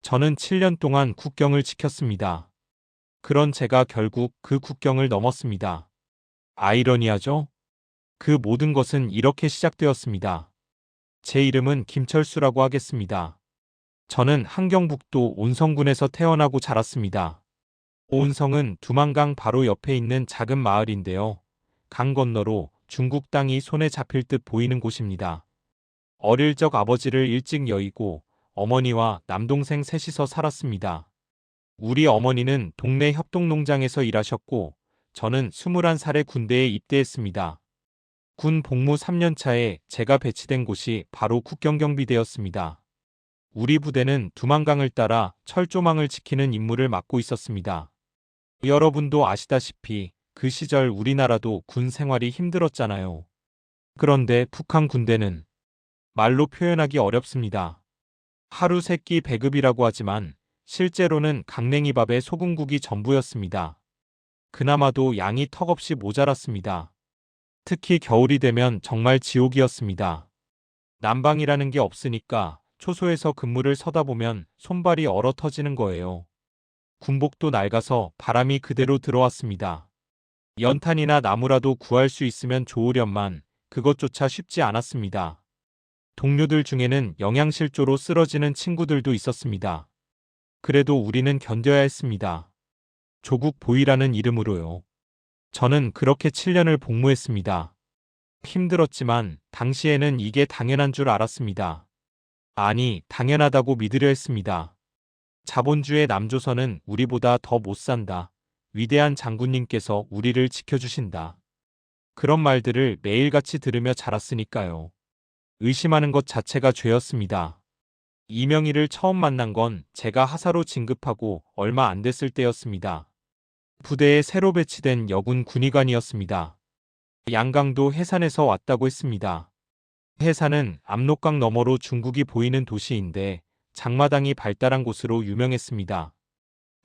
저는 7년 동안 국경을 지켰습니다. 그런 제가 결국 그 국경을 넘었습니다. 아이러니하죠? 그 모든 것은 이렇게 시작되었습니다. 제 이름은 김철수라고 하겠습니다. 저는 함경북도 온성군에서 태어나고 자랐습니다. 온성은 두만강 바로 옆에 있는 작은 마을인데요. 강 건너로 중국 땅이 손에 잡힐 듯 보이는 곳입니다. 어릴 적 아버지를 일찍 여의고 어머니와 남동생 셋이서 살았습니다. 우리 어머니는 동네 협동농장에서 일하셨고 저는 21살에 군대에 입대했습니다. 군 복무 3년 차에 제가 배치된 곳이 바로 국경경비대였습니다. 우리 부대는 두만강을 따라 철조망을 지키는 임무를 맡고 있었습니다. 여러분도 아시다시피 그 시절 우리나라도 군 생활이 힘들었잖아요. 그런데 북한 군대는 말로 표현하기 어렵습니다. 하루 세끼 배급이라고 하지만 실제로는 강냉이밥에 소금국이 전부였습니다. 그나마도 양이 턱없이 모자랐습니다. 특히 겨울이 되면 정말 지옥이었습니다. 난방이라는 게 없으니까 초소에서 근무를 서다 보면 손발이 얼어 터지는 거예요. 군복도 낡아서 바람이 그대로 들어왔습니다. 연탄이나 나무라도 구할 수 있으면 좋으련만 그것조차 쉽지 않았습니다. 동료들 중에는 영양실조로 쓰러지는 친구들도 있었습니다. 그래도 우리는 견뎌야 했습니다. 조국 보위라는 이름으로요. 저는 그렇게 7년을 복무했습니다. 힘들었지만 당시에는 이게 당연한 줄 알았습니다. 아니, 당연하다고 믿으려 했습니다. 자본주의 남조선은 우리보다 더 못 산다. 위대한 장군님께서 우리를 지켜주신다. 그런 말들을 매일같이 들으며 자랐으니까요. 의심하는 것 자체가 죄였습니다. 이명희를 처음 만난 건 제가 하사로 진급하고 얼마 안 됐을 때였습니다. 부대에 새로 배치된 여군 군의관이었습니다. 양강도 해산에서 왔다고 했습니다. 해산은 압록강 너머로 중국이 보이는 도시인데 장마당이 발달한 곳으로 유명했습니다.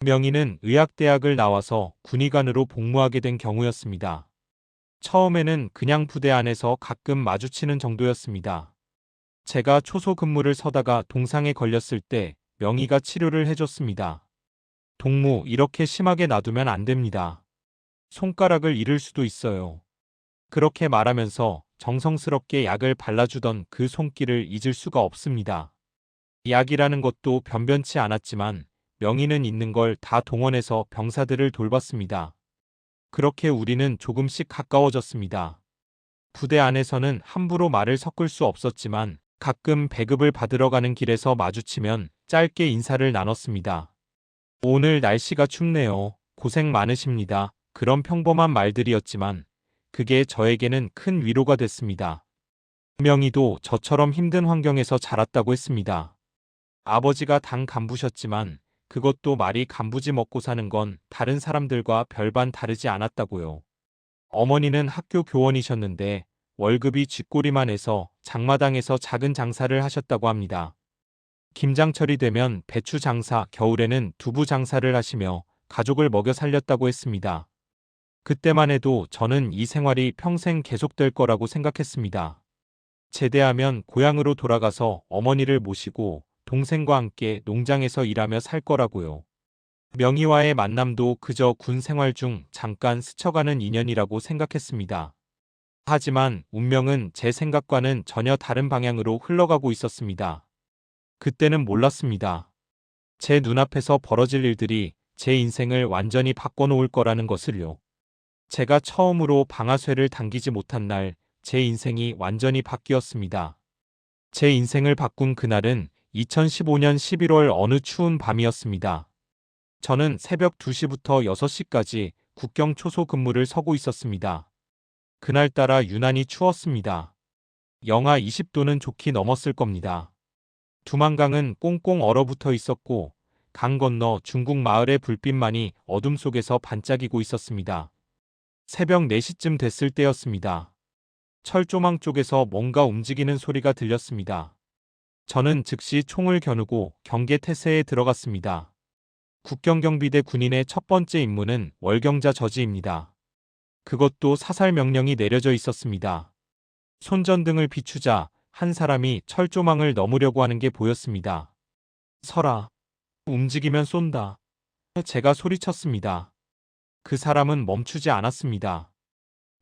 명희는 의학대학을 나와서 군의관으로 복무하게 된 경우였습니다. 처음에는 그냥 부대 안에서 가끔 마주치는 정도였습니다. 제가 초소 근무를 서다가 동상에 걸렸을 때 명희가 치료를 해줬습니다. 동무, 이렇게 심하게 놔두면 안 됩니다. 손가락을 잃을 수도 있어요. 그렇게 말하면서 정성스럽게 약을 발라주던 그 손길을 잊을 수가 없습니다. 약이라는 것도 변변치 않았지만 명희는 있는 걸 다 동원해서 병사들을 돌봤습니다. 그렇게 우리는 조금씩 가까워졌습니다. 부대 안에서는 함부로 말을 섞을 수 없었지만 가끔 배급을 받으러 가는 길에서 마주치면 짧게 인사를 나눴습니다. 오늘 날씨가 춥네요. 고생 많으십니다. 그런 평범한 말들이었지만 그게 저에게는 큰 위로가 됐습니다. 명희도 저처럼 힘든 환경에서 자랐다고 했습니다. 아버지가 당 간부셨지만 그것도 말이 간부지 먹고 사는 건 다른 사람들과 별반 다르지 않았다고요. 어머니는 학교 교원이셨는데 월급이 쥐꼬리만 해서 장마당에서 작은 장사를 하셨다고 합니다. 김장철이 되면 배추 장사, 겨울에는 두부 장사를 하시며 가족을 먹여 살렸다고 했습니다. 그때만 해도 저는 이 생활이 평생 계속될 거라고 생각했습니다. 제대하면 고향으로 돌아가서 어머니를 모시고 동생과 함께 농장에서 일하며 살 거라고요. 명희와의 만남도 그저 군 생활 중 잠깐 스쳐가는 인연이라고 생각했습니다. 하지만 운명은 제 생각과는 전혀 다른 방향으로 흘러가고 있었습니다. 그때는 몰랐습니다. 제 눈앞에서 벌어질 일들이 제 인생을 완전히 바꿔놓을 거라는 것을요. 제가 처음으로 방아쇠를 당기지 못한 날, 제 인생이 완전히 바뀌었습니다. 제 인생을 바꾼 그날은 2015년 11월 어느 추운 밤이었습니다. 저는 새벽 2시부터 6시까지 국경 초소 근무를 서고 있었습니다. 그날따라 유난히 추웠습니다. 영하 20도는 좋게 넘었을 겁니다. 두만강은 꽁꽁 얼어붙어 있었고 강 건너 중국 마을의 불빛만이 어둠 속에서 반짝이고 있었습니다. 새벽 4시쯤 됐을 때였습니다. 철조망 쪽에서 뭔가 움직이는 소리가 들렸습니다. 저는 즉시 총을 겨누고 경계 태세에 들어갔습니다. 국경경비대 군인의 첫 번째 임무는 월경자 저지입니다. 그것도 사살 명령이 내려져 있었습니다. 손전등을 비추자 한 사람이 철조망을 넘으려고 하는 게 보였습니다. 서라. 움직이면 쏜다. 제가 소리쳤습니다. 그 사람은 멈추지 않았습니다.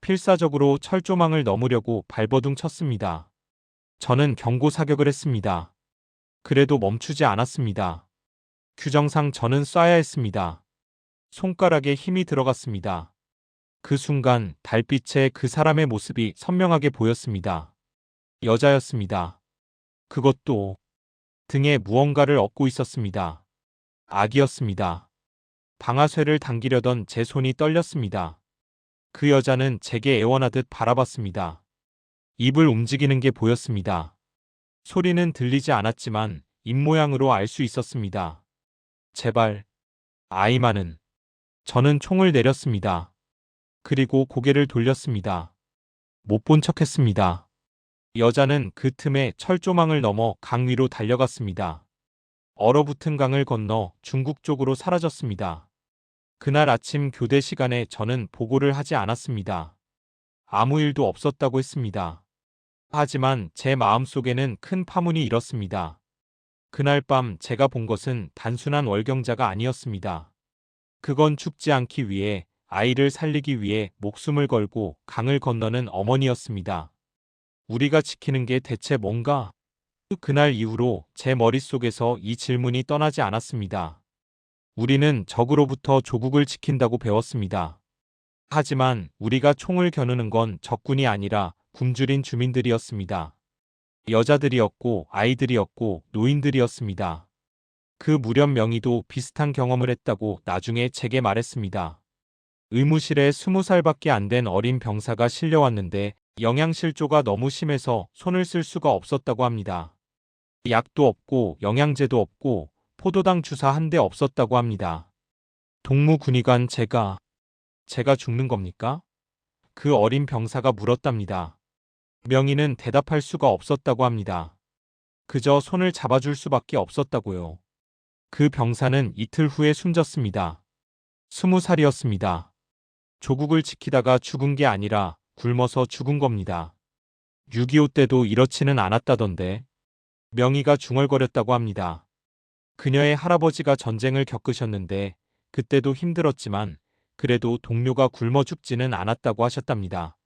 필사적으로 철조망을 넘으려고 발버둥 쳤습니다. 저는 경고 사격을 했습니다. 그래도 멈추지 않았습니다. 규정상 저는 쏴야 했습니다. 손가락에 힘이 들어갔습니다. 그 순간 달빛에 그 사람의 모습이 선명하게 보였습니다. 여자였습니다. 그것도 등에 무언가를 업고 있었습니다. 아기였습니다. 방아쇠를 당기려던 제 손이 떨렸습니다. 그 여자는 제게 애원하듯 바라봤습니다. 입을 움직이는 게 보였습니다. 소리는 들리지 않았지만 입모양으로 알 수 있었습니다. 제발, 아이만은. 저는 총을 내렸습니다. 그리고 고개를 돌렸습니다. 못 본 척했습니다. 여자는 그 틈에 철조망을 넘어 강 위로 달려갔습니다. 얼어붙은 강을 건너 중국 쪽으로 사라졌습니다. 그날 아침 교대 시간에 저는 보고를 하지 않았습니다. 아무 일도 없었다고 했습니다. 하지만 제 마음속에는 큰 파문이 일었습니다. 그날 밤 제가 본 것은 단순한 월경자가 아니었습니다. 그건 죽지 않기 위해 아이를 살리기 위해 목숨을 걸고 강을 건너는 어머니였습니다. 우리가 지키는 게 대체 뭔가? 그날 이후로 제 머릿속에서 이 질문이 떠나지 않았습니다. 우리는 적으로부터 조국을 지킨다고 배웠습니다. 하지만 우리가 총을 겨누는 건 적군이 아니라 굶주린 주민들이었습니다. 여자들이었고 아이들이었고 노인들이었습니다. 그 무렵 명의도 비슷한 경험을 했다고 나중에 제게 말했습니다. 의무실에 20살밖에 안 된 어린 병사가 실려왔는데 영양실조가 너무 심해서 손을 쓸 수가 없었다고 합니다. 약도 없고 영양제도 없고 포도당 주사 한 대 없었다고 합니다. 동무군의관 제가 죽는 겁니까? 그 어린 병사가 물었답니다. 명의는 대답할 수가 없었다고 합니다. 그저 손을 잡아줄 수밖에 없었다고요. 그 병사는 이틀 후에 숨졌습니다. 20살이었습니다. 조국을 지키다가 죽은 게 아니라 굶어서 죽은 겁니다. 6.25 때도 이렇지는 않았다던데. 명의가 중얼거렸다고 합니다. 그녀의 할아버지가 전쟁을 겪으셨는데 그때도 힘들었지만 그래도 동료가 굶어 죽지는 않았다고 하셨답니다.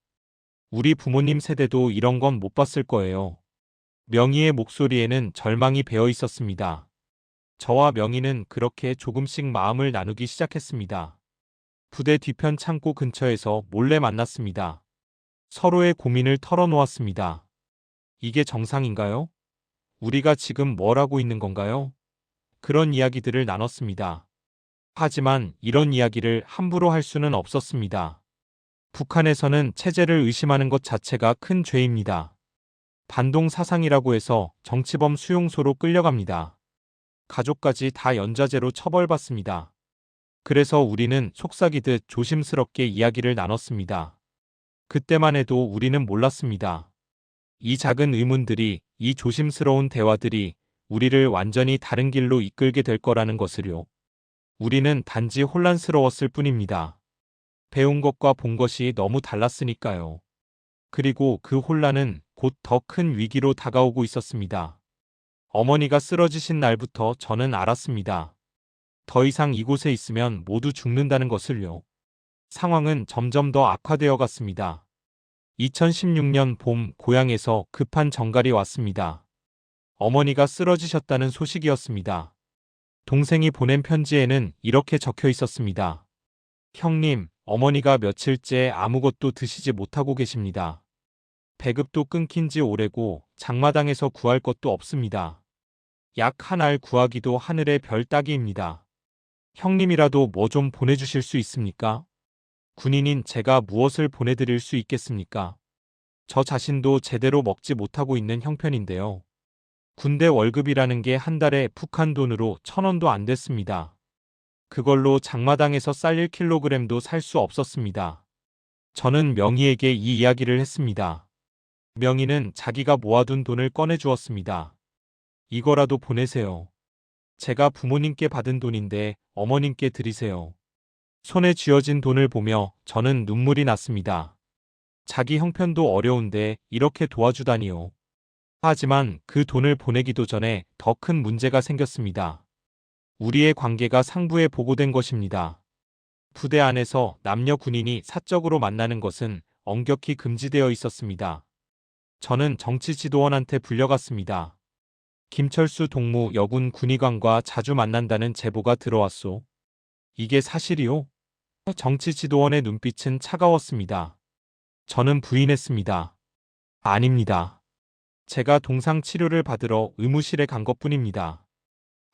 우리 부모님 세대도 이런 건 못 봤을 거예요. 명희의 목소리에는 절망이 배어 있었습니다. 저와 명희는 그렇게 조금씩 마음을 나누기 시작했습니다. 부대 뒤편 창고 근처에서 몰래 만났습니다. 서로의 고민을 털어놓았습니다. 이게 정상인가요? 우리가 지금 뭘 하고 있는 건가요? 그런 이야기들을 나눴습니다. 하지만 이런 이야기를 함부로 할 수는 없었습니다. 북한에서는 체제를 의심하는 것 자체가 큰 죄입니다. 반동 사상이라고 해서 정치범 수용소로 끌려갑니다. 가족까지 다 연좌제로 처벌받습니다. 그래서 우리는 속삭이듯 조심스럽게 이야기를 나눴습니다. 그때만 해도 우리는 몰랐습니다. 이 작은 의문들이, 이 조심스러운 대화들이 우리를 완전히 다른 길로 이끌게 될 거라는 것을요. 우리는 단지 혼란스러웠을 뿐입니다. 배운 것과 본 것이 너무 달랐으니까요. 그리고 그 혼란은 곧 더 큰 위기로 다가오고 있었습니다. 어머니가 쓰러지신 날부터 저는 알았습니다. 더 이상 이곳에 있으면 모두 죽는다는 것을요. 상황은 점점 더 악화되어 갔습니다. 2016년 봄 고향에서 급한 전갈이 왔습니다. 어머니가 쓰러지셨다는 소식이었습니다. 동생이 보낸 편지에는 이렇게 적혀 있었습니다. 형님, 어머니가 며칠째 아무것도 드시지 못하고 계십니다. 배급도 끊긴 지 오래고 장마당에서 구할 것도 없습니다. 약 한 알 구하기도 하늘의 별 따기입니다. 형님이라도 뭐 좀 보내주실 수 있습니까? 군인인 제가 무엇을 보내드릴 수 있겠습니까? 저 자신도 제대로 먹지 못하고 있는 형편인데요. 군대 월급이라는 게 한 달에 북한 돈으로 1,000원도 안 됐습니다. 그걸로 장마당에서 쌀 1kg도 살 수 없었습니다. 저는 명희에게 이 이야기를 했습니다. 명희는 자기가 모아둔 돈을 꺼내주었습니다. 이거라도 보내세요. 제가 부모님께 받은 돈인데 어머님께 드리세요. 손에 쥐어진 돈을 보며 저는 눈물이 났습니다. 자기 형편도 어려운데 이렇게 도와주다니요. 하지만 그 돈을 보내기도 전에 더 큰 문제가 생겼습니다. 우리의 관계가 상부에 보고된 것입니다. 부대 안에서 남녀 군인이 사적으로 만나는 것은 엄격히 금지되어 있었습니다. 저는 정치지도원한테 불려갔습니다. 김철수 동무 여군 군의관과 자주 만난다는 제보가 들어왔소. 이게 사실이요? 정치지도원의 눈빛은 차가웠습니다. 저는 부인했습니다. 아닙니다. 제가 동상 치료를 받으러 의무실에 간 것뿐입니다.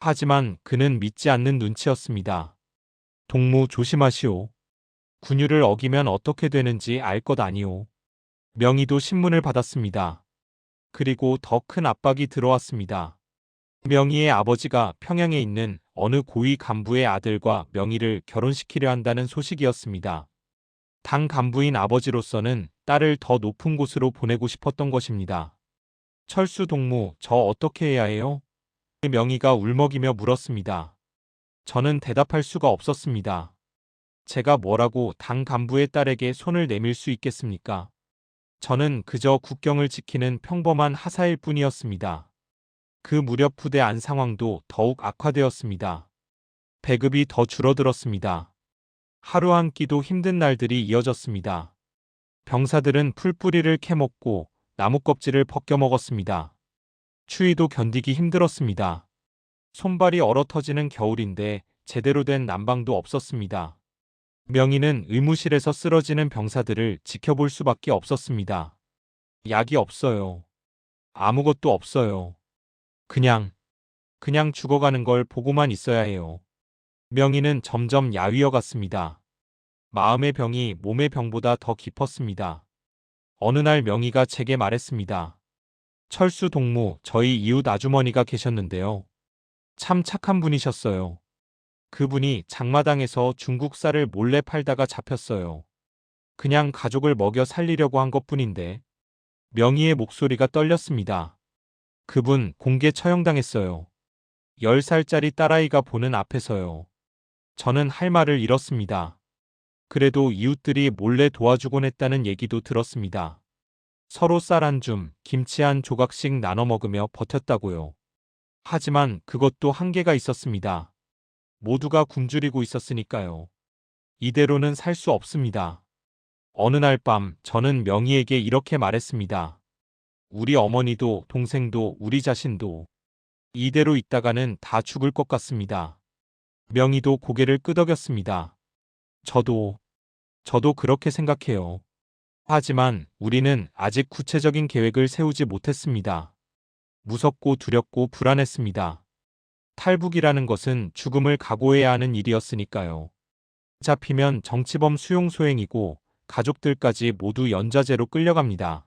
하지만 그는 믿지 않는 눈치였습니다. 동무 조심하시오. 군유를 어기면 어떻게 되는지 알 것 아니오. 명의도 신문을 받았습니다. 그리고 더 큰 압박이 들어왔습니다. 명의의 아버지가 평양에 있는 어느 고위 간부의 아들과 명의를 결혼시키려 한다는 소식이었습니다. 당 간부인 아버지로서는 딸을 더 높은 곳으로 보내고 싶었던 것입니다. 철수 동무, 저 어떻게 해야 해요? 명의가 울먹이며 물었습니다. 저는 대답할 수가 없었습니다. 제가 뭐라고 당 간부의 딸에게 손을 내밀 수 있겠습니까? 저는 그저 국경을 지키는 평범한 하사일 뿐이었습니다. 그 무렵 부대 안 상황도 더욱 악화되었습니다. 배급이 더 줄어들었습니다. 하루 한 끼도 힘든 날들이 이어졌습니다. 병사들은 풀뿌리를 캐먹고 나무 껍질을 벗겨 먹었습니다. 추위도 견디기 힘들었습니다. 손발이 얼어터지는 겨울인데 제대로 된 난방도 없었습니다. 명의는 의무실에서 쓰러지는 병사들을 지켜볼 수밖에 없었습니다. 약이 없어요. 아무것도 없어요. 그냥 죽어가는 걸 보고만 있어야 해요. 명의는 점점 야위어 갔습니다. 마음의 병이 몸의 병보다 더 깊었습니다. 어느 날 명의가 제게 말했습니다. 철수 동무, 저희 이웃 아주머니가 계셨는데요. 참 착한 분이셨어요. 그분이 장마당에서 중국 쌀을 몰래 팔다가 잡혔어요. 그냥 가족을 먹여 살리려고 한 것뿐인데. 명의의 목소리가 떨렸습니다. 그분 공개 처형당했어요. 10살짜리 딸아이가 보는 앞에서요. 저는 할 말을 잃었습니다. 그래도 이웃들이 몰래 도와주곤 했다는 얘기도 들었습니다. 서로 쌀 한 줌, 김치 한 조각씩 나눠 먹으며 버텼다고요. 하지만 그것도 한계가 있었습니다. 모두가 굶주리고 있었으니까요. 이대로는 살 수 없습니다. 어느 날 밤 저는 명희에게 이렇게 말했습니다. 우리 어머니도 동생도 우리 자신도 이대로 있다가는 다 죽을 것 같습니다. 명희도 고개를 끄덕였습니다. 저도 그렇게 생각해요. 하지만 우리는 아직 구체적인 계획을 세우지 못했습니다. 무섭고 두렵고 불안했습니다. 탈북이라는 것은 죽음을 각오해야 하는 일이었으니까요. 잡히면 정치범 수용 소행이고 가족들까지 모두 연좌제로 끌려갑니다.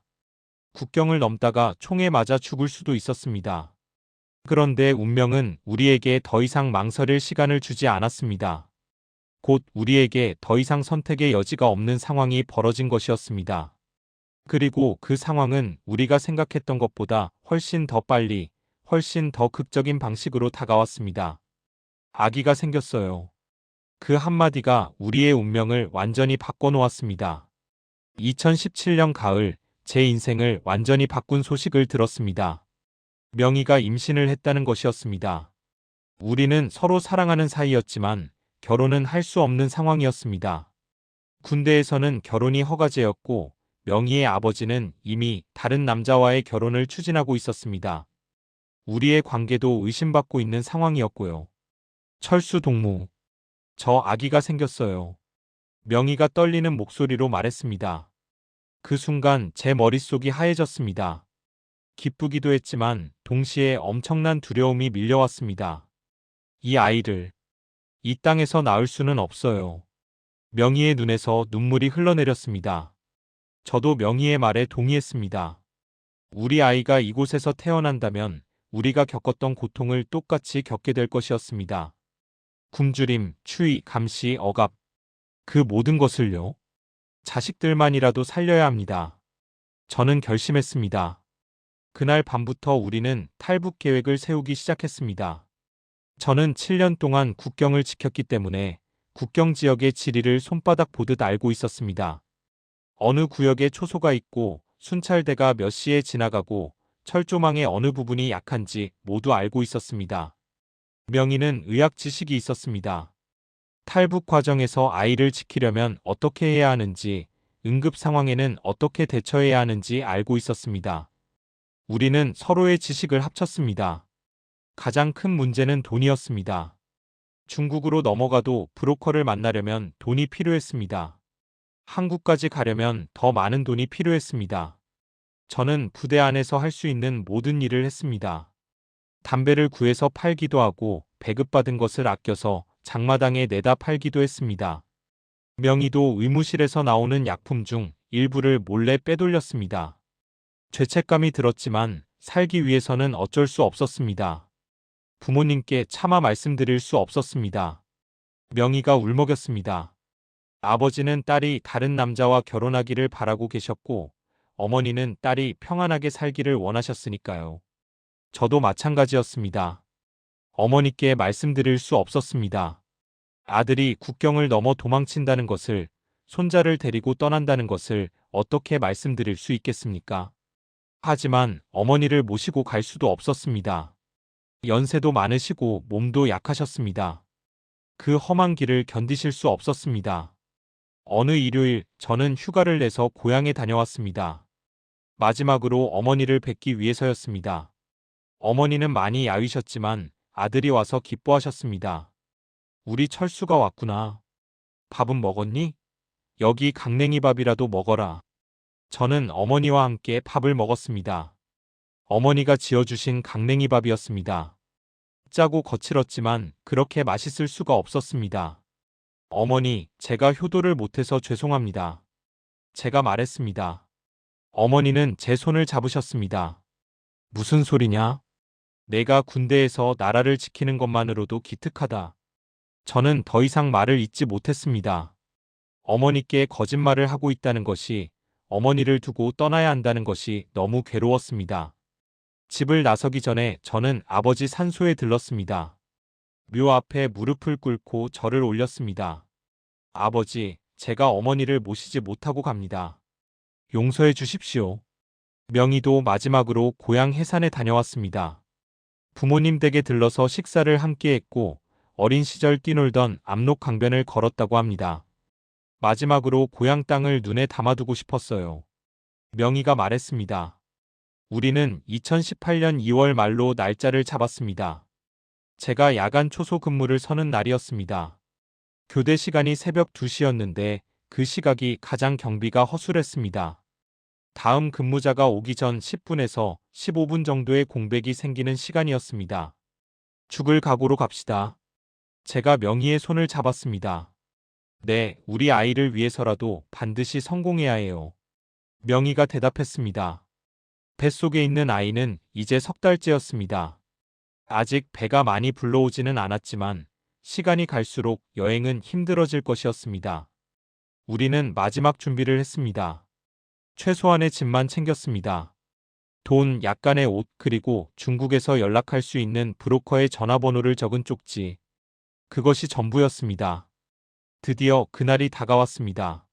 국경을 넘다가 총에 맞아 죽을 수도 있었습니다. 그런데 운명은 우리에게 더 이상 망설일 시간을 주지 않았습니다. 곧 우리에게 더 이상 선택의 여지가 없는 상황이 벌어진 것이었습니다. 그리고 그 상황은 우리가 생각했던 것보다 훨씬 더 빨리, 훨씬 더 극적인 방식으로 다가왔습니다. 아기가 생겼어요. 그 한마디가 우리의 운명을 완전히 바꿔놓았습니다. 2017년 가을, 제 인생을 완전히 바꾼 소식을 들었습니다. 명희가 임신을 했다는 것이었습니다. 우리는 서로 사랑하는 사이였지만 결혼은 할 수 없는 상황이었습니다. 군대에서는 결혼이 허가제였고 명희의 아버지는 이미 다른 남자와의 결혼을 추진하고 있었습니다. 우리의 관계도 의심받고 있는 상황이었고요. 철수 동무, 저 아기가 생겼어요. 명희가 떨리는 목소리로 말했습니다. 그 순간 제 머릿속이 하얘졌습니다. 기쁘기도 했지만 동시에 엄청난 두려움이 밀려왔습니다. 이 아이를 이 땅에서 낳을 수는 없어요. 명희의 눈에서 눈물이 흘러내렸습니다. 저도 명희의 말에 동의했습니다. 우리 아이가 이곳에서 태어난다면 우리가 겪었던 고통을 똑같이 겪게 될 것이었습니다. 굶주림, 추위, 감시, 억압, 그 모든 것을요. 자식들만이라도 살려야 합니다. 저는 결심했습니다. 그날 밤부터 우리는 탈북 계획을 세우기 시작했습니다. 저는 7년 동안 국경을 지켰기 때문에 국경 지역의 지리를 손바닥 보듯 알고 있었습니다. 어느 구역에 초소가 있고 순찰대가 몇 시에 지나가고 철조망의 어느 부분이 약한지 모두 알고 있었습니다. 명희는 의학 지식이 있었습니다. 탈북 과정에서 아이를 지키려면 어떻게 해야 하는지, 응급 상황에는 어떻게 대처해야 하는지 알고 있었습니다. 우리는 서로의 지식을 합쳤습니다. 가장 큰 문제는 돈이었습니다. 중국으로 넘어가도 브로커를 만나려면 돈이 필요했습니다. 한국까지 가려면 더 많은 돈이 필요했습니다. 저는 부대 안에서 할 수 있는 모든 일을 했습니다. 담배를 구해서 팔기도 하고 배급받은 것을 아껴서 장마당에 내다 팔기도 했습니다. 명의도 의무실에서 나오는 약품 중 일부를 몰래 빼돌렸습니다. 죄책감이 들었지만 살기 위해서는 어쩔 수 없었습니다. 부모님께 차마 말씀드릴 수 없었습니다. 명의가 울먹였습니다. 아버지는 딸이 다른 남자와 결혼하기를 바라고 계셨고 어머니는 딸이 평안하게 살기를 원하셨으니까요. 저도 마찬가지였습니다. 어머니께 말씀드릴 수 없었습니다. 아들이 국경을 넘어 도망친다는 것을, 손자를 데리고 떠난다는 것을 어떻게 말씀드릴 수 있겠습니까? 하지만 어머니를 모시고 갈 수도 없었습니다. 연세도 많으시고 몸도 약하셨습니다. 그 험한 길을 견디실 수 없었습니다. 어느 일요일 저는 휴가를 내서 고향에 다녀왔습니다. 마지막으로 어머니를 뵙기 위해서였습니다. 어머니는 많이 야위셨지만 아들이 와서 기뻐하셨습니다. 우리 철수가 왔구나. 밥은 먹었니? 여기 강냉이밥이라도 먹어라. 저는 어머니와 함께 밥을 먹었습니다. 어머니가 지어주신 강냉이밥이었습니다. 짜고 거칠었지만 그렇게 맛있을 수가 없었습니다. 어머니, 제가 효도를 못해서 죄송합니다. 제가 말했습니다. 어머니는 제 손을 잡으셨습니다. 무슨 소리냐? 내가 군대에서 나라를 지키는 것만으로도 기특하다. 저는 더 이상 말을 잇지 못했습니다. 어머니께 거짓말을 하고 있다는 것이, 어머니를 두고 떠나야 한다는 것이 너무 괴로웠습니다. 집을 나서기 전에 저는 아버지 산소에 들렀습니다. 묘 앞에 무릎을 꿇고 절을 올렸습니다. 아버지, 제가 어머니를 모시지 못하고 갑니다. 용서해 주십시오. 명희도 마지막으로 고향 해산에 다녀왔습니다. 부모님 댁에 들러서 식사를 함께 했고 어린 시절 뛰놀던 압록 강변을 걸었다고 합니다. 마지막으로 고향 땅을 눈에 담아두고 싶었어요. 명희가 말했습니다. 우리는 2018년 2월 말로 날짜를 잡았습니다. 제가 야간 초소 근무를 서는 날이었습니다. 교대 시간이 새벽 2시였는데 그 시각이 가장 경비가 허술했습니다. 다음 근무자가 오기 전 10분에서 15분 정도의 공백이 생기는 시간이었습니다. 죽을 각오로 갑시다. 제가 명희의 손을 잡았습니다. 네, 우리 아이를 위해서라도 반드시 성공해야 해요. 명희가 대답했습니다. 뱃속에 있는 아이는 이제 3달째였습니다. 아직 배가 많이 불러오지는 않았지만 시간이 갈수록 여행은 힘들어질 것이었습니다. 우리는 마지막 준비를 했습니다. 최소한의 짐만 챙겼습니다. 돈, 약간의 옷, 그리고 중국에서 연락할 수 있는 브로커의 전화번호를 적은 쪽지. 그것이 전부였습니다. 드디어 그날이 다가왔습니다.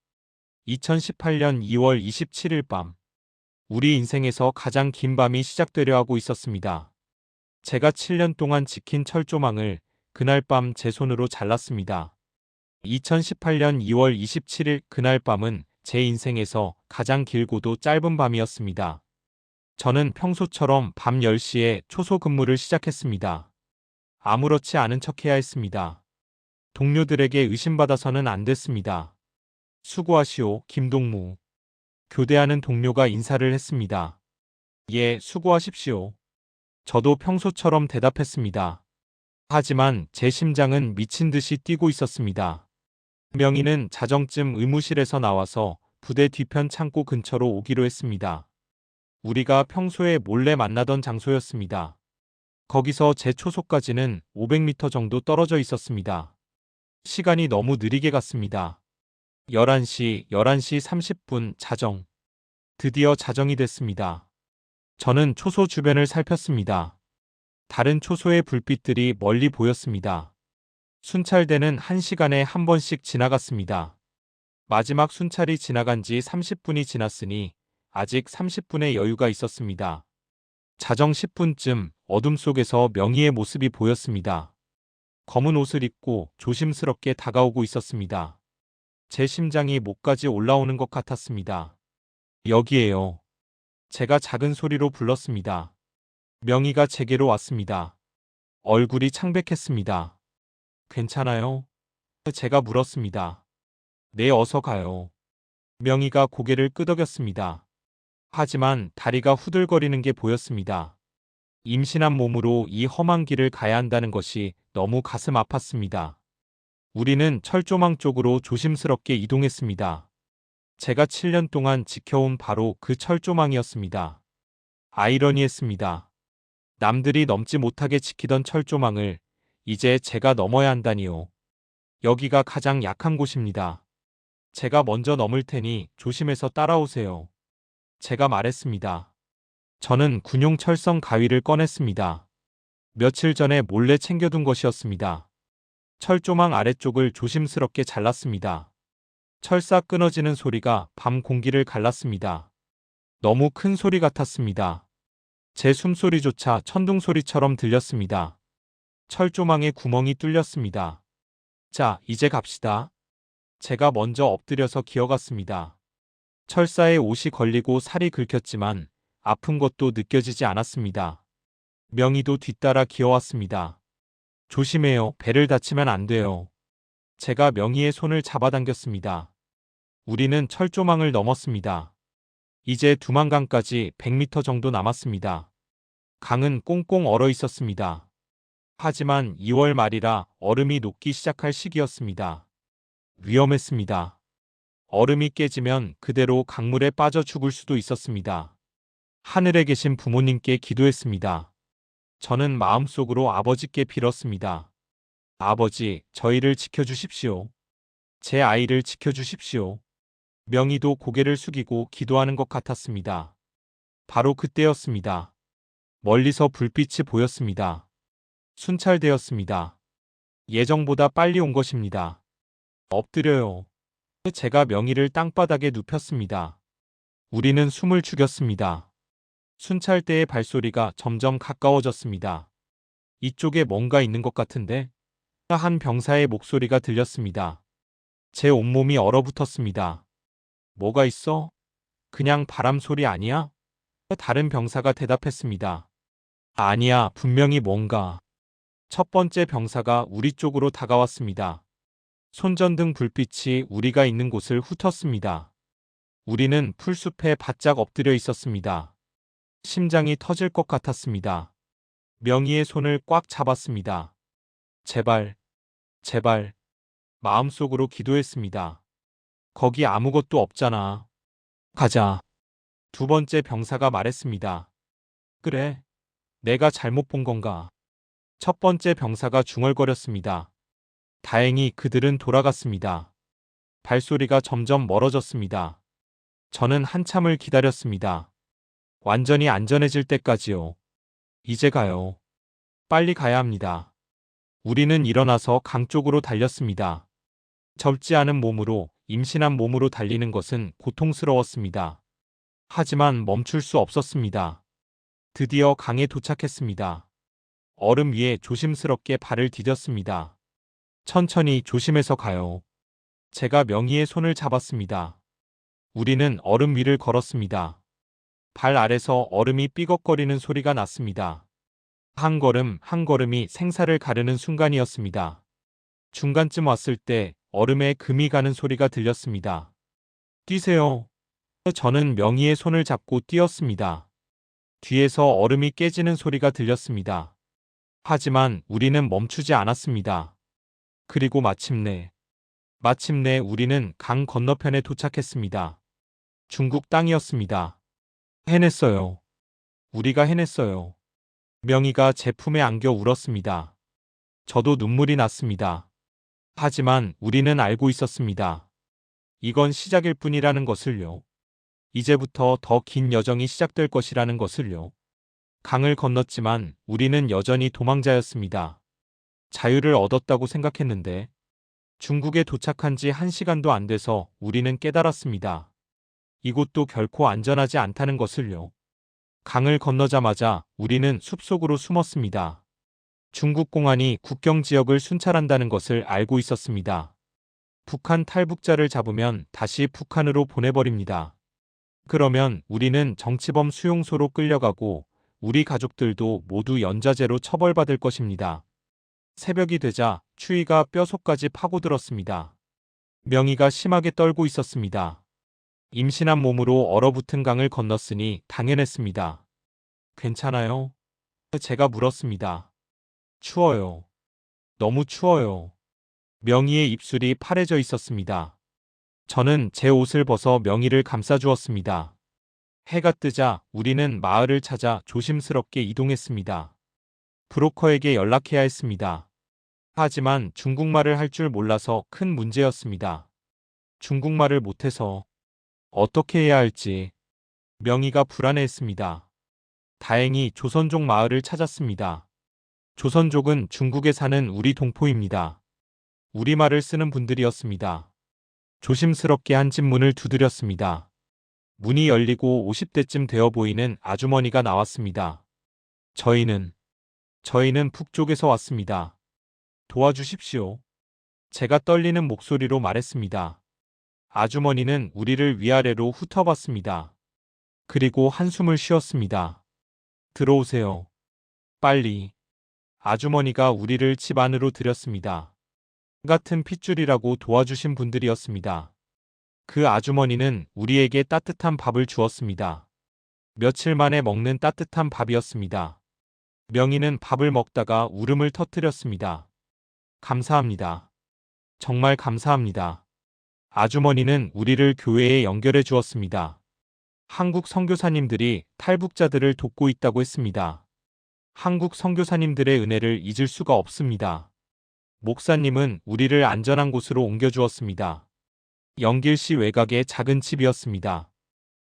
2018년 2월 27일 밤. 우리 인생에서 가장 긴 밤이 시작되려 하고 있었습니다. 제가 7년 동안 지킨 철조망을 그날 밤 제 손으로 잘랐습니다. 2018년 2월 27일 그날 밤은 제 인생에서 가장 길고도 짧은 밤이었습니다. 저는 평소처럼 밤 10시에 초소 근무를 시작했습니다. 아무렇지 않은 척해야 했습니다. 동료들에게 의심받아서는 안 됐습니다. 수고하시오, 김동무. 교대하는 동료가 인사를 했습니다. 예, 수고하십시오. 저도 평소처럼 대답했습니다. 하지만 제 심장은 미친 듯이 뛰고 있었습니다. 명희는 자정쯤 의무실에서 나와서 부대 뒤편 창고 근처로 오기로 했습니다. 우리가 평소에 몰래 만나던 장소였습니다. 거기서 제 초소까지는 500m 정도 떨어져 있었습니다. 시간이 너무 느리게 갔습니다. 11시 30분 자정. 드디어 자정이 됐습니다. 저는 초소 주변을 살폈습니다. 다른 초소의 불빛들이 멀리 보였습니다. 순찰대는 1시간에 한 번씩 지나갔습니다. 마지막 순찰이 지나간 지 30분이 지났으니 아직 30분의 여유가 있었습니다. 자정 10분쯤 어둠 속에서 명희의 모습이 보였습니다. 검은 옷을 입고 조심스럽게 다가오고 있었습니다. 제 심장이 목까지 올라오는 것 같았습니다. 여기에요. 제가 작은 소리로 불렀습니다. 명희가 제게로 왔습니다. 얼굴이 창백했습니다. 괜찮아요? 제가 물었습니다. 네, 어서 가요. 명희가 고개를 끄덕였습니다. 하지만 다리가 후들거리는 게 보였습니다. 임신한 몸으로 이 험한 길을 가야 한다는 것이 너무 가슴 아팠습니다. 우리는 철조망 쪽으로 조심스럽게 이동했습니다. 제가 7년 동안 지켜온 바로 그 철조망이었습니다. 아이러니했습니다. 남들이 넘지 못하게 지키던 철조망을 이제 제가 넘어야 한다니요. 여기가 가장 약한 곳입니다. 제가 먼저 넘을 테니 조심해서 따라오세요. 제가 말했습니다. 저는 군용 철성 가위를 꺼냈습니다. 며칠 전에 몰래 챙겨둔 것이었습니다. 철조망 아래쪽을 조심스럽게 잘랐습니다. 철사 끊어지는 소리가 밤 공기를 갈랐습니다. 너무 큰 소리 같았습니다. 제 숨소리조차 천둥소리처럼 들렸습니다. 철조망에 구멍이 뚫렸습니다. 자, 이제 갑시다. 제가 먼저 엎드려서 기어갔습니다. 철사에 옷이 걸리고 살이 긁혔지만 아픈 것도 느껴지지 않았습니다. 명희도 뒤따라 기어왔습니다. 조심해요. 배를 다치면 안 돼요. 제가 명희의 손을 잡아당겼습니다. 우리는 철조망을 넘었습니다. 이제 두만강까지 100m 정도 남았습니다. 강은 꽁꽁 얼어 있었습니다. 하지만 2월 말이라 얼음이 녹기 시작할 시기였습니다. 위험했습니다. 얼음이 깨지면 그대로 강물에 빠져 죽을 수도 있었습니다. 하늘에 계신 부모님께 기도했습니다. 저는 마음속으로 아버지께 빌었습니다. 아버지, 저희를 지켜주십시오. 제 아이를 지켜주십시오. 명희도 고개를 숙이고 기도하는 것 같았습니다. 바로 그때였습니다. 멀리서 불빛이 보였습니다. 순찰되었습니다. 예정보다 빨리 온 것입니다. 엎드려요. 제가 명희를 땅바닥에 눕혔습니다. 우리는 숨을 죽였습니다. 순찰대의 발소리가 점점 가까워졌습니다. 이쪽에 뭔가 있는 것 같은데? 한 병사의 목소리가 들렸습니다. 제 온몸이 얼어붙었습니다. 뭐가 있어? 그냥 바람 소리 아니야? 다른 병사가 대답했습니다. 아니야, 분명히 뭔가. 첫 번째 병사가 우리 쪽으로 다가왔습니다. 손전등 불빛이 우리가 있는 곳을 훑었습니다. 우리는 풀숲에 바짝 엎드려 있었습니다. 심장이 터질 것 같았습니다. 명희의 손을 꽉 잡았습니다. 제발, 제발. 마음속으로 기도했습니다. 거기 아무것도 없잖아. 가자. 두 번째 병사가 말했습니다. 그래. 내가 잘못 본 건가? 첫 번째 병사가 중얼거렸습니다. 다행히 그들은 돌아갔습니다. 발소리가 점점 멀어졌습니다. 저는 한참을 기다렸습니다. 완전히 안전해질 때까지요. 이제 가요. 빨리 가야 합니다. 우리는 일어나서 강 쪽으로 달렸습니다. 젊지 않은 몸으로, 임신한 몸으로 달리는 것은 고통스러웠습니다. 하지만 멈출 수 없었습니다. 드디어 강에 도착했습니다. 얼음 위에 조심스럽게 발을 디뎠습니다. 천천히 조심해서 가요. 제가 명희의 손을 잡았습니다. 우리는 얼음 위를 걸었습니다. 발 아래서 얼음이 삐걱거리는 소리가 났습니다. 한 걸음 한 걸음이 생사를 가르는 순간이었습니다. 중간쯤 왔을 때 얼음에 금이 가는 소리가 들렸습니다. 뛰세요. 저는 명희의 손을 잡고 뛰었습니다. 뒤에서 얼음이 깨지는 소리가 들렸습니다. 하지만 우리는 멈추지 않았습니다. 그리고 마침내 우리는 강 건너편에 도착했습니다. 중국 땅이었습니다. 해냈어요. 우리가 해냈어요. 명희가 제 품에 안겨 울었습니다. 저도 눈물이 났습니다. 하지만 우리는 알고 있었습니다. 이건 시작일 뿐이라는 것을요. 이제부터 더 긴 여정이 시작될 것이라는 것을요. 강을 건넜지만 우리는 여전히 도망자였습니다. 자유를 얻었다고 생각했는데 중국에 도착한 지 1시간도 안 돼서 우리는 깨달았습니다. 이곳도 결코 안전하지 않다는 것을요. 강을 건너자마자 우리는 숲속으로 숨었습니다. 중국 공안이 국경 지역을 순찰한다는 것을 알고 있었습니다. 북한 탈북자를 잡으면 다시 북한으로 보내버립니다. 그러면 우리는 정치범 수용소로 끌려가고 우리 가족들도 모두 연좌제로 처벌받을 것입니다. 새벽이 되자 추위가 뼛속까지 파고들었습니다. 명희가 심하게 떨고 있었습니다. 임신한 몸으로 얼어붙은 강을 건넜으니 당연했습니다. 괜찮아요? 제가 물었습니다. 추워요. 너무 추워요. 명희의 입술이 파래져 있었습니다. 저는 제 옷을 벗어 명희를 감싸주었습니다. 해가 뜨자 우리는 마을을 찾아 조심스럽게 이동했습니다. 브로커에게 연락해야 했습니다. 하지만 중국말을 할 줄 몰라서 큰 문제였습니다. 중국말을 못해서 어떻게 해야 할지 명희가 불안해했습니다. 다행히 조선족 마을을 찾았습니다. 조선족은 중국에 사는 우리 동포입니다. 우리말을 쓰는 분들이었습니다. 조심스럽게 한 집 문을 두드렸습니다. 문이 열리고 50대쯤 되어 보이는 아주머니가 나왔습니다. 저희는 북쪽에서 왔습니다. 도와주십시오. 제가 떨리는 목소리로 말했습니다. 아주머니는 우리를 위아래로 훑어봤습니다. 그리고 한숨을 쉬었습니다. 들어오세요. 빨리. 아주머니가 우리를 집 안으로 들였습니다. 같은 핏줄이라고 도와주신 분들이었습니다. 그 아주머니는 우리에게 따뜻한 밥을 주었습니다. 며칠 만에 먹는 따뜻한 밥이었습니다. 명희는 밥을 먹다가 울음을 터뜨렸습니다. 감사합니다. 정말 감사합니다. 아주머니는 우리를 교회에 연결해 주었습니다. 한국 선교사님들이 탈북자들을 돕고 있다고 했습니다. 한국 선교사님들의 은혜를 잊을 수가 없습니다. 목사님은 우리를 안전한 곳으로 옮겨주었습니다. 영길시 외곽의 작은 집이었습니다.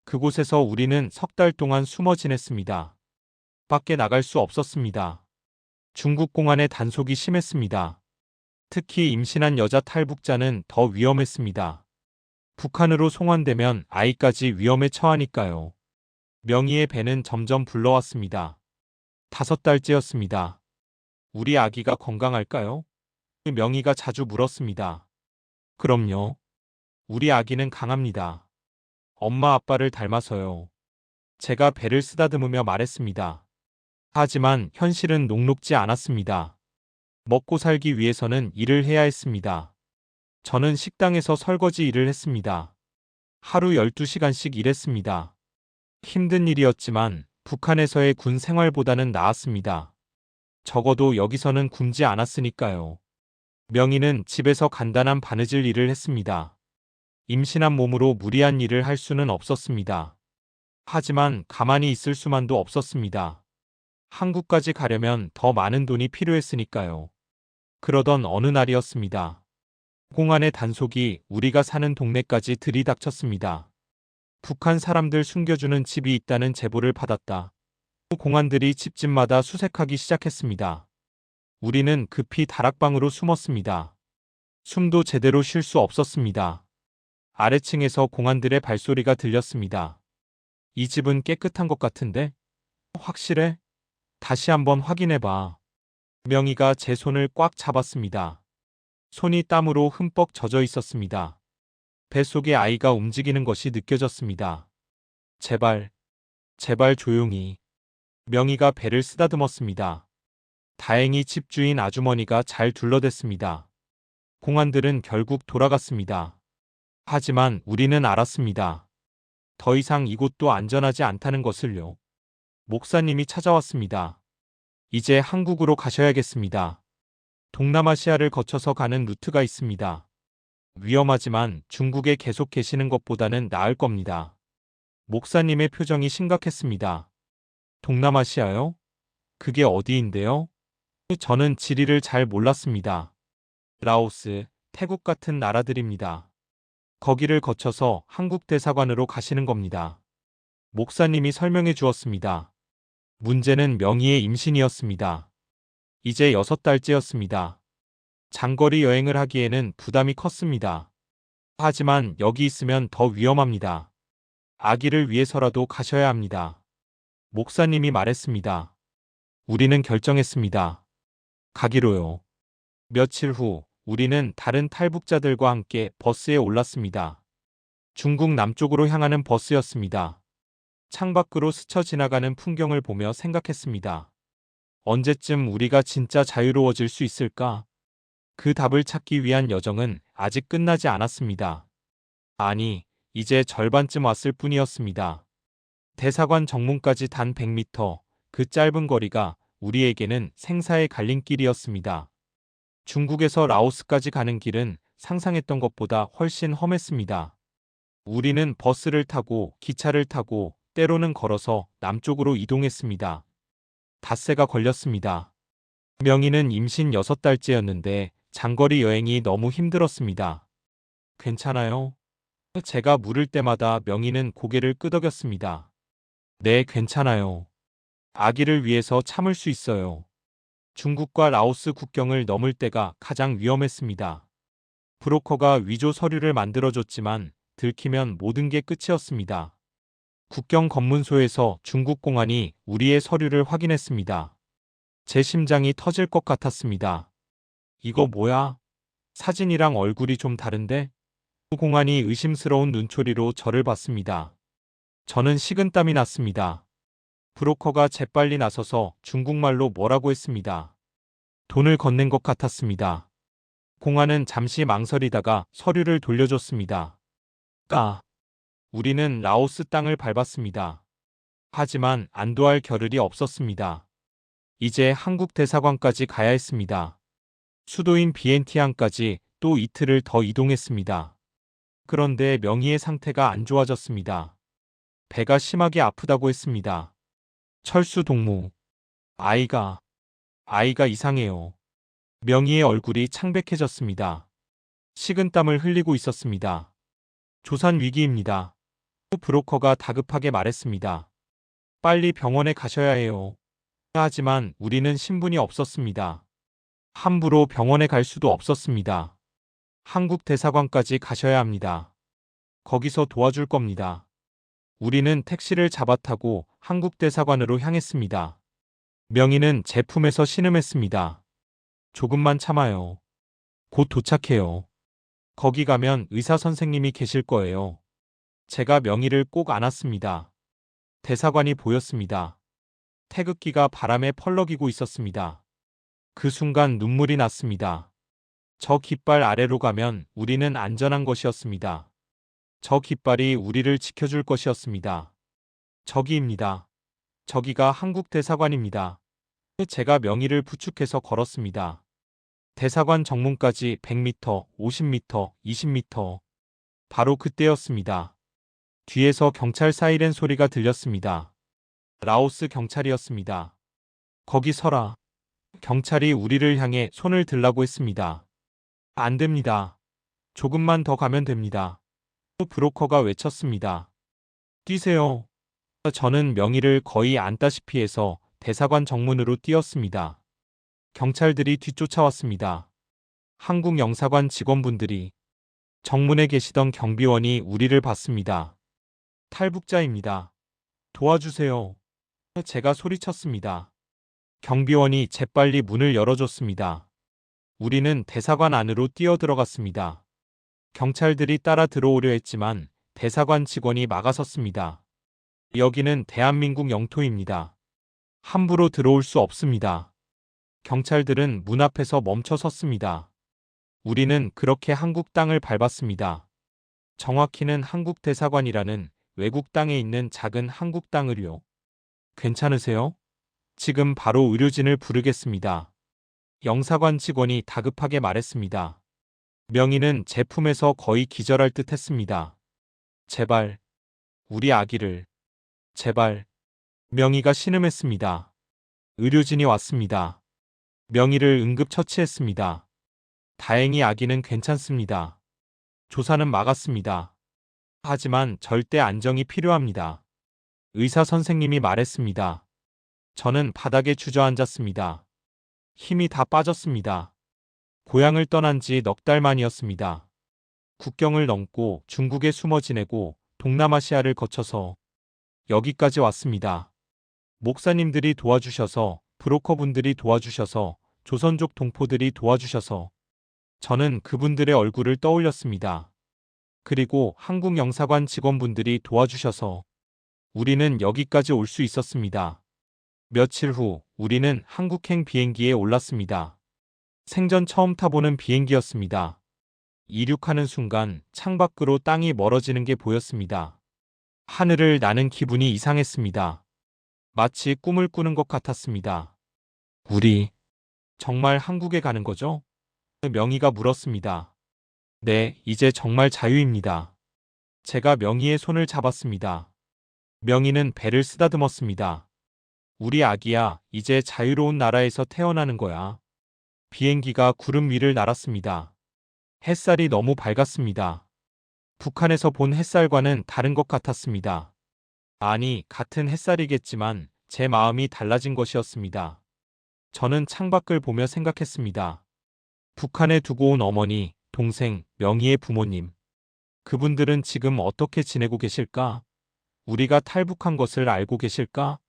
그곳에서 우리는 석 달 동안 숨어 지냈습니다. 밖에 나갈 수 없었습니다. 중국 공안의 단속이 심했습니다. 특히 임신한 여자 탈북자는 더 위험했습니다. 북한으로 송환되면 아이까지 위험에 처하니까요. 명희의 배는 점점 불러왔습니다. 5달째였습니다. 우리 아기가 건강할까요? 명희가 자주 물었습니다. 그럼요. 우리 아기는 강합니다. 엄마 아빠를 닮아서요. 제가 배를 쓰다듬으며 말했습니다. 하지만 현실은 녹록지 않았습니다. 먹고 살기 위해서는 일을 해야 했습니다. 저는 식당에서 설거지 일을 했습니다. 하루 12시간씩 일했습니다. 힘든 일이었지만 북한에서의 군 생활보다는 나았습니다. 적어도 여기서는 굶지 않았으니까요. 명희는 집에서 간단한 바느질 일을 했습니다. 임신한 몸으로 무리한 일을 할 수는 없었습니다. 하지만 가만히 있을 수만도 없었습니다. 한국까지 가려면 더 많은 돈이 필요했으니까요. 그러던 어느 날이었습니다. 공안의 단속이 우리가 사는 동네까지 들이닥쳤습니다. 북한 사람들 숨겨주는 집이 있다는 제보를 받았다. 공안들이 집집마다 수색하기 시작했습니다. 우리는 급히 다락방으로 숨었습니다. 숨도 제대로 쉴 수 없었습니다. 아래층에서 공안들의 발소리가 들렸습니다. 이 집은 깨끗한 것 같은데? 확실해? 다시 한번 확인해봐. 명희가 제 손을 꽉 잡았습니다. 손이 땀으로 흠뻑 젖어 있었습니다. 뱃속에 아이가 움직이는 것이 느껴졌습니다. 제발 조용히. 명희가 배를 쓰다듬었습니다. 다행히 집주인 아주머니가 잘 둘러댔습니다. 공안들은 결국 돌아갔습니다. 하지만 우리는 알았습니다. 더 이상 이곳도 안전하지 않다는 것을요. 목사님이 찾아왔습니다. 이제 한국으로 가셔야겠습니다. 동남아시아를 거쳐서 가는 루트가 있습니다. 위험하지만 중국에 계속 계시는 것보다는 나을 겁니다. 목사님의 표정이 심각했습니다. 동남아시아요? 그게 어디인데요? 저는 지리를 잘 몰랐습니다. 라오스, 태국 같은 나라들입니다. 거기를 거쳐서 한국 대사관으로 가시는 겁니다. 목사님이 설명해 주었습니다. 문제는 명희의 임신이었습니다. 이제 6달째였습니다. 장거리 여행을 하기에는 부담이 컸습니다. 하지만 여기 있으면 더 위험합니다. 아기를 위해서라도 가셔야 합니다. 목사님이 말했습니다. 우리는 결정했습니다. 가기로요. 며칠 후 우리는 다른 탈북자들과 함께 버스에 올랐습니다. 중국 남쪽으로 향하는 버스였습니다. 창밖으로 스쳐 지나가는 풍경을 보며 생각했습니다. 언제쯤 우리가 진짜 자유로워질 수 있을까? 그 답을 찾기 위한 여정은 아직 끝나지 않았습니다. 아니, 이제 절반쯤 왔을 뿐이었습니다. 대사관 정문까지 단 100m, 그 짧은 거리가 우리에게는 생사의 갈림길이었습니다. 중국에서 라오스까지 가는 길은 상상했던 것보다 훨씬 험했습니다. 우리는 버스를 타고 기차를 타고 때로는 걸어서 남쪽으로 이동했습니다. 닷새가 걸렸습니다. 명희는 임신 6달째였는데 장거리 여행이 너무 힘들었습니다. 괜찮아요? 제가 물을 때마다 명희는 고개를 끄덕였습니다. 네, 괜찮아요. 아기를 위해서 참을 수 있어요. 중국과 라오스 국경을 넘을 때가 가장 위험했습니다. 브로커가 위조 서류를 만들어줬지만 들키면 모든 게 끝이었습니다. 국경 검문소에서 중국 공안이 우리의 서류를 확인했습니다. 제 심장이 터질 것 같았습니다. 이거 뭐야? 사진이랑 얼굴이 좀 다른데? 공안이 의심스러운 눈초리로 저를 봤습니다. 저는 식은땀이 났습니다. 브로커가 재빨리 나서서 중국말로 뭐라고 했습니다. 돈을 건넨 것 같았습니다. 공안은 잠시 망설이다가 서류를 돌려줬습니다. 우리는 라오스 땅을 밟았습니다. 하지만 안도할 겨를이 없었습니다. 이제 한국 대사관까지 가야 했습니다. 수도인 비엔티앙까지 또 이틀을 더 이동했습니다. 그런데 명희의 상태가 안 좋아졌습니다. 배가 심하게 아프다고 했습니다. 철수 동무. 아이가 이상해요. 명희의 얼굴이 창백해졌습니다. 식은땀을 흘리고 있었습니다. 조산 위기입니다. 브로커가 다급하게 말했습니다. 빨리 병원에 가셔야 해요. 하지만 우리는 신분이 없었습니다. 함부로 병원에 갈 수도 없었습니다. 한국 대사관까지 가셔야 합니다. 거기서 도와줄 겁니다. 우리는 택시를 잡아타고 한국 대사관으로 향했습니다. 명희는 제 품에서 신음했습니다. 조금만 참아요. 곧 도착해요. 거기 가면 의사 선생님이 계실 거예요. 제가 명희를 꼭 안았습니다. 대사관이 보였습니다. 태극기가 바람에 펄럭이고 있었습니다. 그 순간 눈물이 났습니다. 저 깃발 아래로 가면 우리는 안전한 것이었습니다. 저 깃발이 우리를 지켜줄 것이었습니다. 저기입니다. 저기가 한국 대사관입니다. 제가 명희를 부축해서 걸었습니다. 대사관 정문까지 100m, 50m, 20m. 바로 그때였습니다. 뒤에서 경찰 사이렌 소리가 들렸습니다. 라오스 경찰이었습니다. 거기 서라. 경찰이 우리를 향해 손을 들라고 했습니다. 안 됩니다. 조금만 더 가면 됩니다. 브로커가 외쳤습니다. 뛰세요. 저는 명희를 거의 안다시피 해서 대사관 정문으로 뛰었습니다. 경찰들이 뒤쫓아왔습니다. 한국 영사관 직원분들이, 정문에 계시던 경비원이 우리를 봤습니다. 탈북자입니다. 도와주세요. 제가 소리쳤습니다. 경비원이 재빨리 문을 열어줬습니다. 우리는 대사관 안으로 뛰어들어갔습니다. 경찰들이 따라 들어오려 했지만 대사관 직원이 막아섰습니다. 여기는 대한민국 영토입니다. 함부로 들어올 수 없습니다. 경찰들은 문 앞에서 멈춰 섰습니다. 우리는 그렇게 한국 땅을 밟았습니다. 정확히는 한국 대사관이라는 외국 땅에 있는 작은 한국 땅을요. 괜찮으세요? 지금 바로 의료진을 부르겠습니다. 영사관 직원이 다급하게 말했습니다. 명희는 제 품에서 거의 기절할 듯 했습니다. 제발, 우리 아기를, 제발. 명희가 신음했습니다. 의료진이 왔습니다. 명희를 응급처치했습니다. 다행히 아기는 괜찮습니다. 조사는 막았습니다. 하지만 절대 안정이 필요합니다. 의사 선생님이 말했습니다. 저는 바닥에 주저앉았습니다. 힘이 다 빠졌습니다. 고향을 떠난 지 넉 달 만이었습니다. 국경을 넘고 중국에 숨어 지내고 동남아시아를 거쳐서 여기까지 왔습니다. 목사님들이 도와주셔서, 브로커분들이 도와주셔서 조선족 동포들이 도와주셔서 저는 그분들의 얼굴을 떠올렸습니다. 그리고 한국 영사관 직원분들이 도와주셔서 우리는 여기까지 올 수 있었습니다. 며칠 후 우리는 한국행 비행기에 올랐습니다. 생전 처음 타보는 비행기였습니다. 이륙하는 순간 창밖으로 땅이 멀어지는 게 보였습니다. 하늘을 나는 기분이 이상했습니다. 마치 꿈을 꾸는 것 같았습니다. 우리 정말 한국에 가는 거죠? 명희가 물었습니다. 네, 이제 정말 자유입니다. 제가 명희의 손을 잡았습니다. 명희는 배를 쓰다듬었습니다. 우리 아기야, 이제 자유로운 나라에서 태어나는 거야. 비행기가 구름 위를 날았습니다. 햇살이 너무 밝았습니다. 북한에서 본 햇살과는 다른 것 같았습니다. 아니, 같은 햇살이겠지만 제 마음이 달라진 것이었습니다. 저는 창밖을 보며 생각했습니다. 북한에 두고 온 어머니, 동생, 명희의 부모님. 그분들은 지금 어떻게 지내고 계실까? 우리가 탈북한 것을 알고 계실까?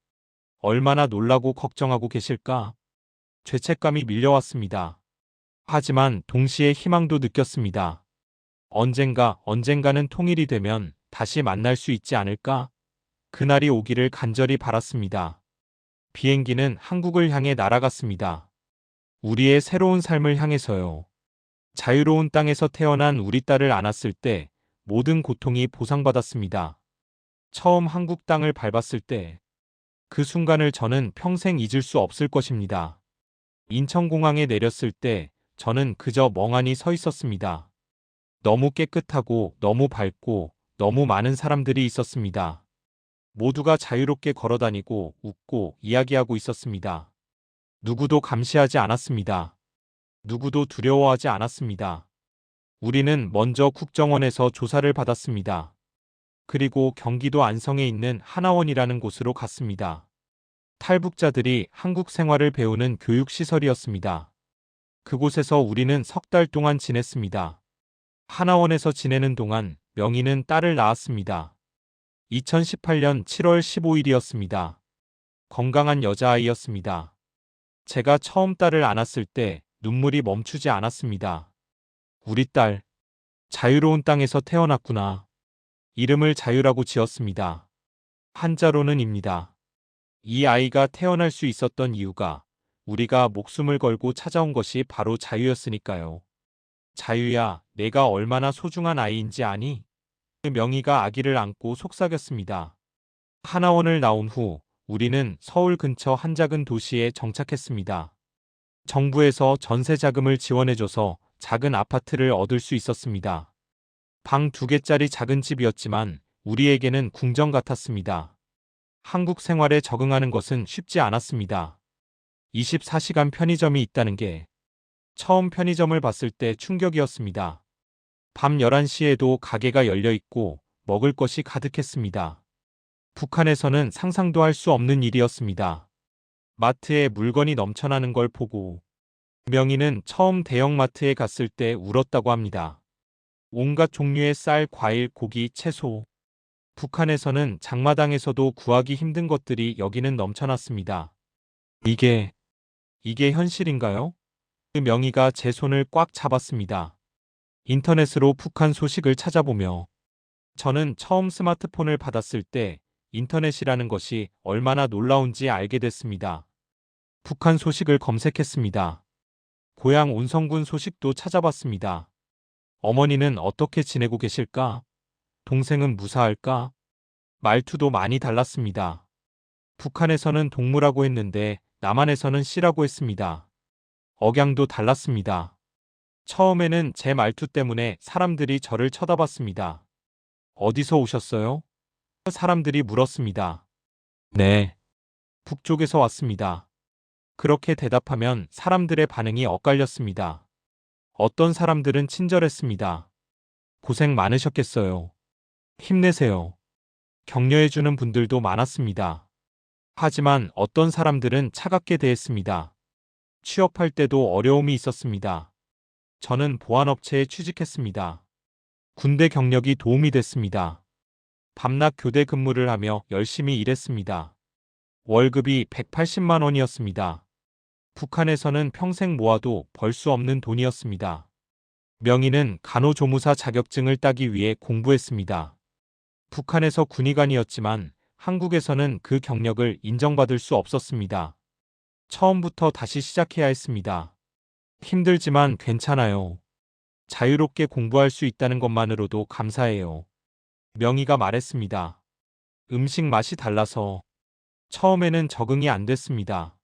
얼마나 놀라고 걱정하고 계실까? 죄책감이 밀려왔습니다. 하지만 동시에 희망도 느꼈습니다. 언젠가는 통일이 되면 다시 만날 수 있지 않을까? 그날이 오기를 간절히 바랐습니다. 비행기는 한국을 향해 날아갔습니다. 우리의 새로운 삶을 향해서요. 자유로운 땅에서 태어난 우리 딸을 안았을 때 모든 고통이 보상받았습니다. 처음 한국 땅을 밟았을 때 그 순간을 저는 평생 잊을 수 없을 것입니다. 인천공항에 내렸을 때 저는 그저 멍하니 서 있었습니다. 너무 깨끗하고 너무 밝고 너무 많은 사람들이 있었습니다. 모두가 자유롭게 걸어다니고 웃고 이야기하고 있었습니다. 누구도 감시하지 않았습니다. 누구도 두려워하지 않았습니다. 우리는 먼저 국정원에서 조사를 받았습니다. 그리고 경기도 안성에 있는 하나원이라는 곳으로 갔습니다. 탈북자들이 한국 생활을 배우는 교육시설이었습니다. 그곳에서 우리는 석 달 동안 지냈습니다. 하나원에서 지내는 동안 명희는 딸을 낳았습니다. 2018년 7월 15일이었습니다. 건강한 여자아이였습니다. 제가 처음 딸을 안았을 때 눈물이 멈추지 않았습니다. 우리 딸, 자유로운 땅에서 태어났구나. 이름을 자유라고 지었습니다. 한자로는 입니다. 이 아이가 태어날 수 있었던 이유가 우리가 목숨을 걸고 찾아온 것이 바로 자유였으니까요. 자유야, 내가 얼마나 소중한 아이인지 아니? 명희가 아기를 안고 속삭였습니다. 하나원을 나온 후 우리는 서울 근처 한 작은 도시에 정착했습니다. 정부에서 전세 자금을 지원해줘서 작은 아파트를 얻을 수 있었습니다. 방 2개짜리 작은 집이었지만 우리에게는 궁정 같았습니다. 한국 생활에 적응하는 것은 쉽지 않았습니다. 24시간 편의점이 있다는 게 처음 편의점을 봤을 때 충격이었습니다. 밤 11시에도 가게가 열려 있고 먹을 것이 가득했습니다. 북한에서는 상상도 할 수 없는 일이었습니다. 마트에 물건이 넘쳐나는 걸 보고 명희는 처음 대형마트에 갔을 때 울었다고 합니다. 온갖 종류의 쌀, 과일, 고기, 채소. 북한에서는 장마당에서도 구하기 힘든 것들이 여기는 넘쳐났습니다. 이게 현실인가요? 명희가 제 손을 꽉 잡았습니다. 인터넷으로 북한 소식을 찾아보며 저는 처음 스마트폰을 받았을 때 인터넷이라는 것이 얼마나 놀라운지 알게 됐습니다. 북한 소식을 검색했습니다. 고향 온성군 소식도 찾아봤습니다. 어머니는 어떻게 지내고 계실까? 동생은 무사할까? 말투도 많이 달랐습니다. 북한에서는 동무라고 했는데 남한에서는 씨라고 했습니다. 억양도 달랐습니다. 처음에는 제 말투 때문에 사람들이 저를 쳐다봤습니다. 어디서 오셨어요? 사람들이 물었습니다. 네, 북쪽에서 왔습니다. 그렇게 대답하면 사람들의 반응이 엇갈렸습니다. 어떤 사람들은 친절했습니다. 고생 많으셨겠어요. 힘내세요. 격려해주는 분들도 많았습니다. 하지만 어떤 사람들은 차갑게 대했습니다. 취업할 때도 어려움이 있었습니다. 저는 보안업체에 취직했습니다. 군대 경력이 도움이 됐습니다. 밤낮 교대 근무를 하며 열심히 일했습니다. 월급이 180만 원이었습니다. 북한에서는 평생 모아도 벌 수 없는 돈이었습니다. 명희는 간호조무사 자격증을 따기 위해 공부했습니다. 북한에서 군의관이었지만 한국에서는 그 경력을 인정받을 수 없었습니다. 처음부터 다시 시작해야 했습니다. 힘들지만 괜찮아요. 자유롭게 공부할 수 있다는 것만으로도 감사해요. 명희가 말했습니다. 음식 맛이 달라서 처음에는 적응이 안 됐습니다.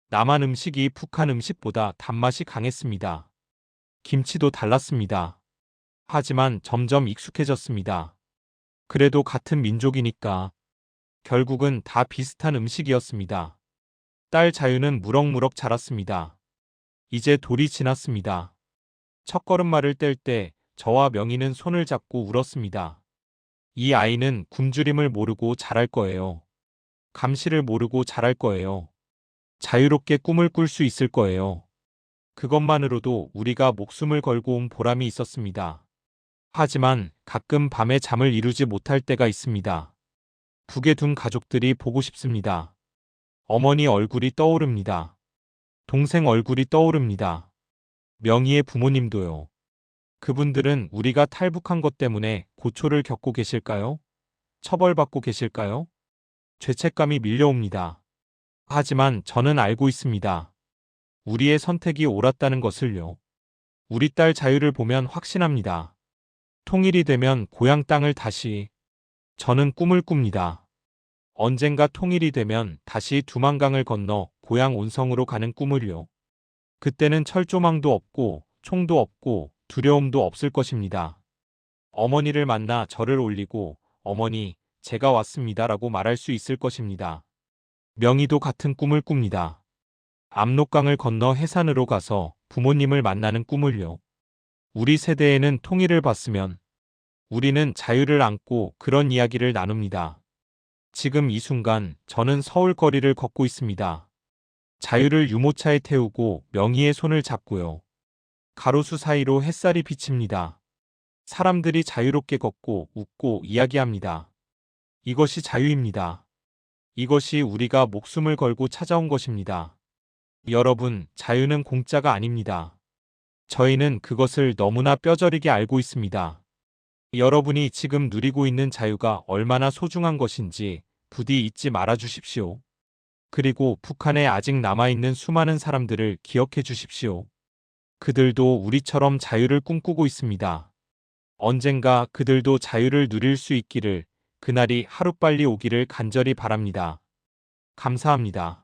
남한 음식이 북한 음식보다 단맛이 강했습니다. 김치도 달랐습니다. 하지만 점점 익숙해졌습니다. 그래도 같은 민족이니까 결국은 다 비슷한 음식이었습니다. 딸 자유는 무럭무럭 자랐습니다. 이제 돌이 지났습니다. 첫걸음말을 뗄 때 저와 명희는 손을 잡고 울었습니다. 이 아이는 굶주림을 모르고 자랄 거예요. 감시를 모르고 자랄 거예요. 자유롭게 꿈을 꿀 수 있을 거예요. 그것만으로도 우리가 목숨을 걸고 온 보람이 있었습니다. 하지만 가끔 밤에 잠을 이루지 못할 때가 있습니다. 북에 둔 가족들이 보고 싶습니다. 어머니 얼굴이 떠오릅니다. 동생 얼굴이 떠오릅니다. 명희의 부모님도요. 그분들은 우리가 탈북한 것 때문에 고초를 겪고 계실까요? 처벌받고 계실까요? 죄책감이 밀려옵니다. 하지만 저는 알고 있습니다. 우리의 선택이 옳았다는 것을요. 우리 딸 자유를 보면 확신합니다. 통일이 되면 고향 땅을 다시. 저는 꿈을 꿉니다. 언젠가 통일이 되면 다시 두만강을 건너 고향 온성으로 가는 꿈을요. 그때는 철조망도 없고 총도 없고 두려움도 없을 것입니다. 어머니를 만나 절을 올리고 어머니, 제가 왔습니다라고 말할 수 있을 것입니다. 명희도 같은 꿈을 꿉니다. 압록강을 건너 해산으로 가서 부모님을 만나는 꿈을요. 우리 세대에는 통일을 봤으면 우리는 자유를 안고 그런 이야기를 나눕니다. 지금 이 순간 저는 서울 거리를 걷고 있습니다. 자유를 유모차에 태우고 명희의 손을 잡고요. 가로수 사이로 햇살이 비칩니다. 사람들이 자유롭게 걷고 웃고 이야기합니다. 이것이 자유입니다. 이것이 우리가 목숨을 걸고 찾아온 것입니다. 여러분, 자유는 공짜가 아닙니다. 저희는 그것을 너무나 뼈저리게 알고 있습니다. 여러분이 지금 누리고 있는 자유가 얼마나 소중한 것인지 부디 잊지 말아 주십시오. 그리고 북한에 아직 남아있는 수많은 사람들을 기억해 주십시오. 그들도 우리처럼 자유를 꿈꾸고 있습니다. 언젠가 그들도 자유를 누릴 수 있기를, 그날이 하루빨리 오기를 간절히 바랍니다. 감사합니다.